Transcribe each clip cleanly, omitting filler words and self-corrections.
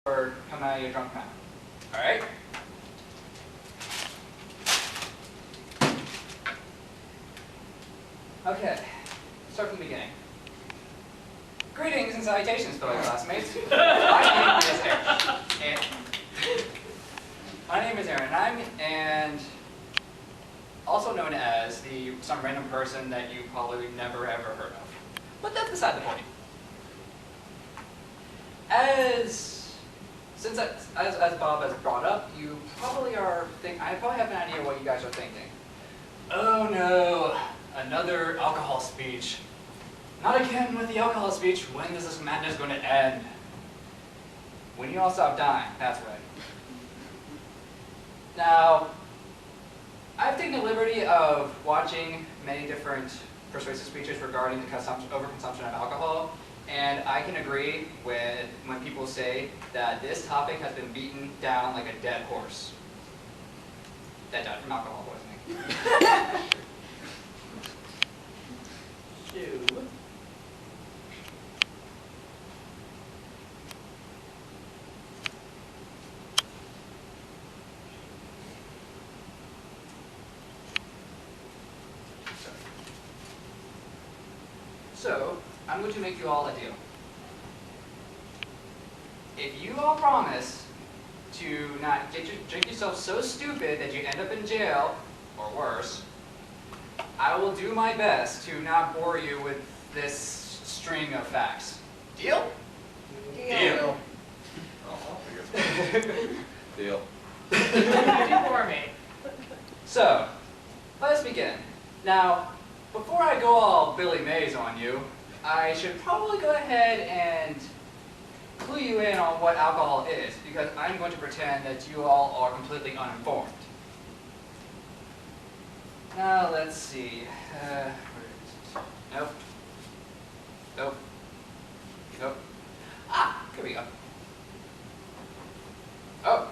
or come out of your drunk mouth. All right? Okay, start from the beginning. Greetings and salutations, fellow classmates. My name is Aaron, and also known as some random person that you probably never ever heard of. But that's beside the point. As Bob has brought up, you probably I probably have an idea what you guys are thinking. Oh no, another alcohol speech. Not again with the alcohol speech. When is this madness going to end? When you all stop dying, that's when. Now, I've taken the liberty of watching many different persuasive speeches regarding the overconsumption of alcohol, and I can agree with when people say that this topic has been beaten down like a dead horse that died from alcohol poisoning. So, I'm going to make you all a deal. If you all promise to not drink yourself so stupid that you end up in jail, or worse, I will do my best to not bore you with this string of facts. Deal? Deal. Deal. You bore me. So, let's begin. Now, before I go all Billy Mays on you, I should probably go ahead and clue you in on what alcohol is, because I'm going to pretend that you all are completely uninformed. Now, let's see. Where is it? Nope. Nope. Nope. Ah, here we go. Oh.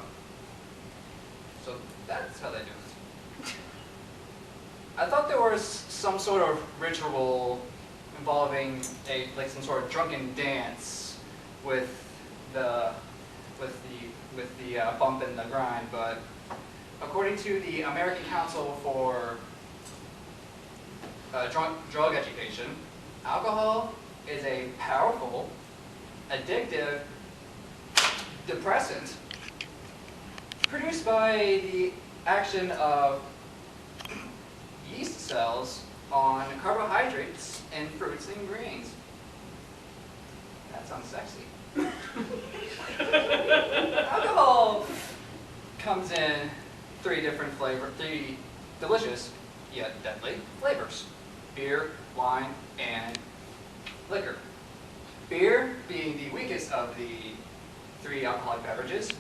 So that's how they do it. I thought there was some sort of ritual involving some sort of drunken dance with the bump and the grind, but according to the American Council for Drug Education, alcohol is a powerful, addictive depressant produced by the action of yeast cells on carbohydrates in fruits and grains. That sounds sexy. Alcohol comes in three delicious yet deadly flavors: beer, wine, and liquor. Beer, being the weakest of the three alcoholic beverages,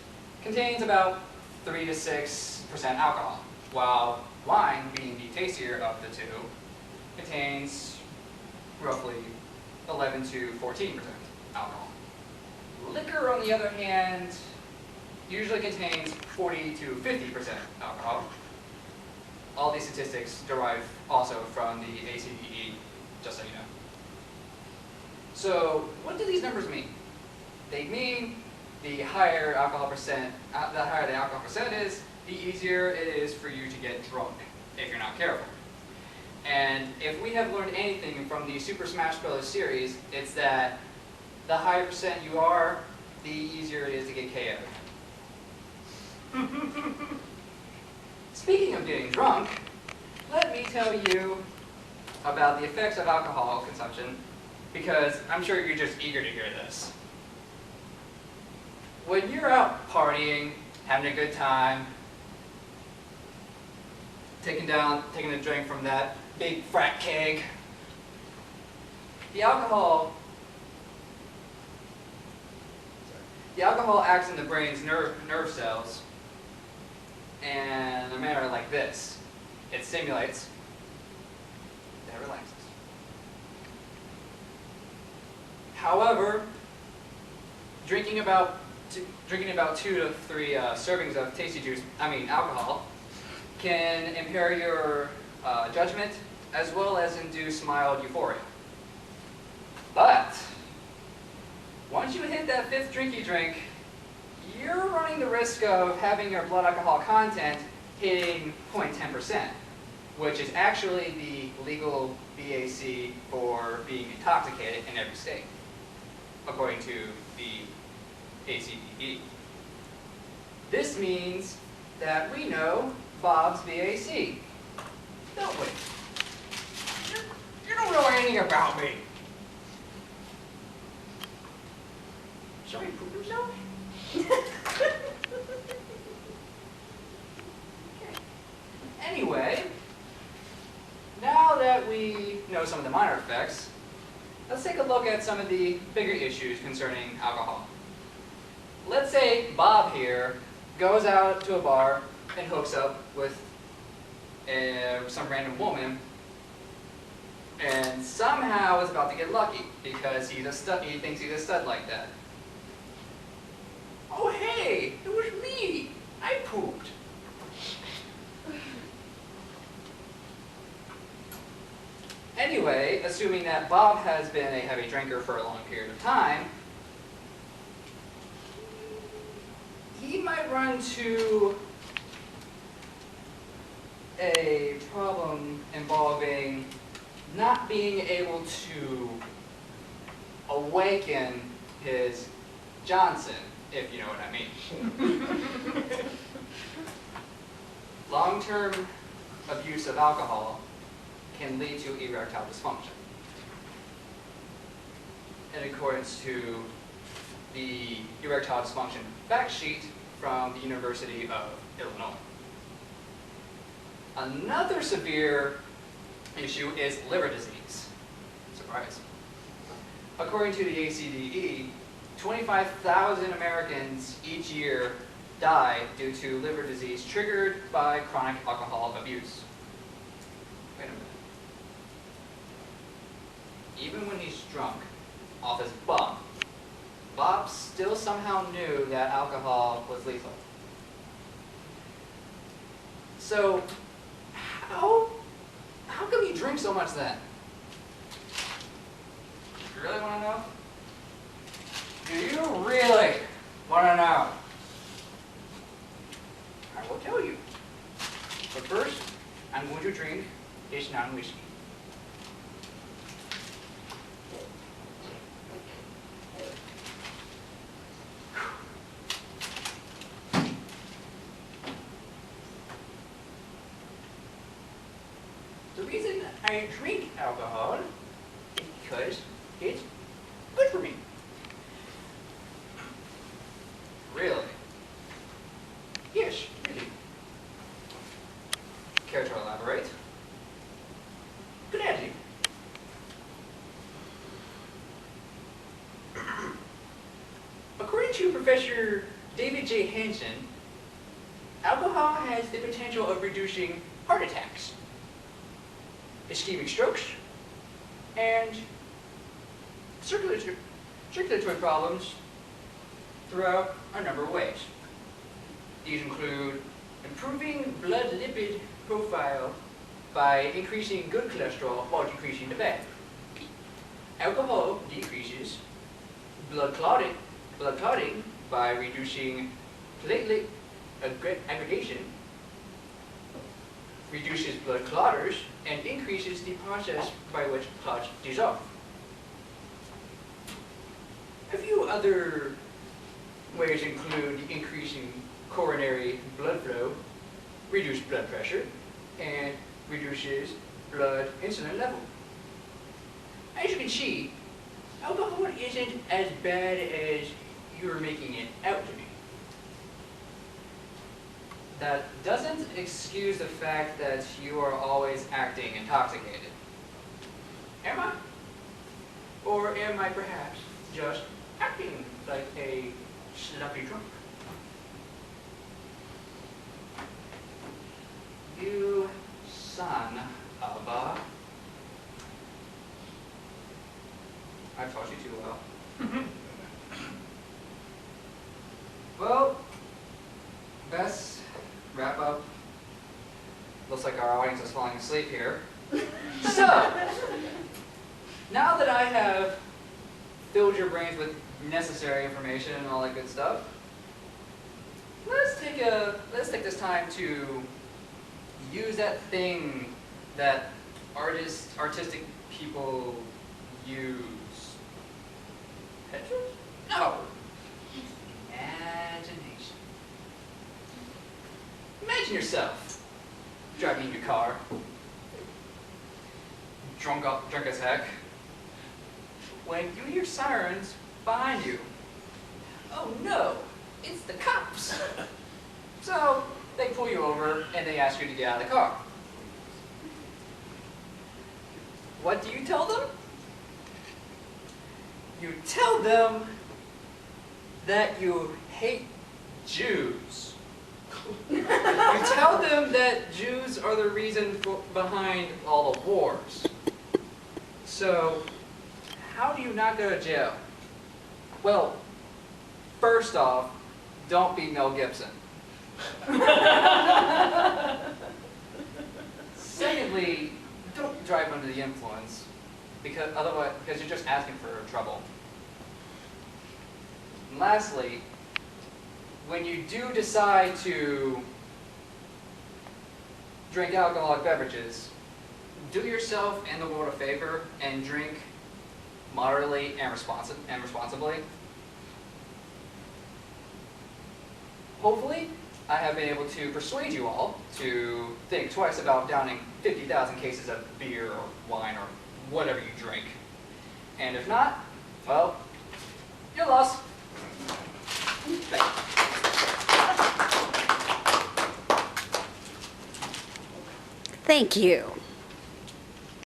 contains about 3 to 6% alcohol, while wine, being the tastier of the two, contains roughly 11 to 14% alcohol. Liquor, on the other hand, usually contains 40 to 50% alcohol. All these statistics derive also from the ACDE, just so you know. So, what do these numbers mean? They mean the higher the alcohol percent is, the easier it is for you to get drunk if you're not careful. And if we have learned anything from the Super Smash Bros. Series, it's that the higher percent you are, the easier it is to get KO'd. Speaking of getting drunk, let me tell you about the effects of alcohol consumption, because I'm sure you're just eager to hear this. When you're out partying, having a good time, taking a drink from that big frat keg, the alcohol acts in the brain's nerve cells in a manner like this. It stimulates, then relaxes. However, drinking about 2 to 3 servings of alcohol, can impair your judgment as well as induce mild euphoria. But once you hit that 5th drink you drink, you're running the risk of having your blood alcohol content hitting 0.10%, which is actually the legal BAC for being intoxicated in every state, according to the ACDE. This means that we know Bob's BAC, don't we? You don't know anything about me. Somebody poop himself? Anyway, now that we know some of the minor effects, let's take a look at some of the bigger issues concerning alcohol. Let's say Bob here goes out to a bar and hooks up with some random woman and somehow is about to get lucky because he thinks he's a stud like that. Oh hey, it was me! I pooped! Anyway, assuming that Bob has been a heavy drinker for a long period of time, he might run into a problem involving not being able to awaken his Johnson, if you know what I mean. Long-term abuse of alcohol can lead to erectile dysfunction, in accordance to the erectile dysfunction fact sheet from the University of Illinois. Another severe issue is liver disease. Surprise. According to the ACDE, 25,000 Americans each year die due to liver disease triggered by chronic alcohol abuse. Wait a minute. Even when he's drunk, off his bum, Bob still somehow knew that alcohol was lethal. So, how come you drink so much then? You really want to know? Do you really want to know? I will tell you. But first, I'm going to drink this non-whiskey. The reason I drink alcohol is because it's good for me. Really? Yes, really. Care to elaborate? Gladly. According to Professor David J. Hansen, alcohol has the potential of reducing heart attacks, ischemic strokes, and circulatory problems throughout a number of ways. These include improving blood lipid profile by increasing good cholesterol while decreasing the bad. Alcohol decreases blood clotting by reducing platelet aggregation, reduces blood clotters, and increases the process by which clots dissolve. A few other ways include increasing coronary blood flow, reduced blood pressure, and reduces blood insulin level. As you can see, alcohol isn't as bad as you're making it out to be. That doesn't excuse the fact that you are always acting intoxicated. Am I? Or am I perhaps just acting like a sloppy drunk? You son of a... I taught you too well. Well, best wrap up. Looks like our audience is falling asleep here. So, now that I have filled your brains with necessary information and all that good stuff, let's take this time to use that thing that artistic people use. Pictures? No. Imagination. Imagine yourself driving your car, drunk as heck, when you hear sirens behind you. Oh no, it's the cops. So they pull you over and they ask you to get out of the car. What do you tell them? You tell them that you hate Jews. You tell them that Jews are the reason behind all the wars. So, how do you not go to jail? Well, first off, don't be Mel Gibson. Secondly, don't drive under the influence, because you're just asking for trouble. And lastly, when you do decide to drink alcoholic beverages, do yourself and the world a favor and drink moderately and responsibly. Hopefully, I have been able to persuade you all to think twice about downing 50,000 cases of beer or wine or whatever you drink. And if not, well, you're lost. Thank you. Thank you.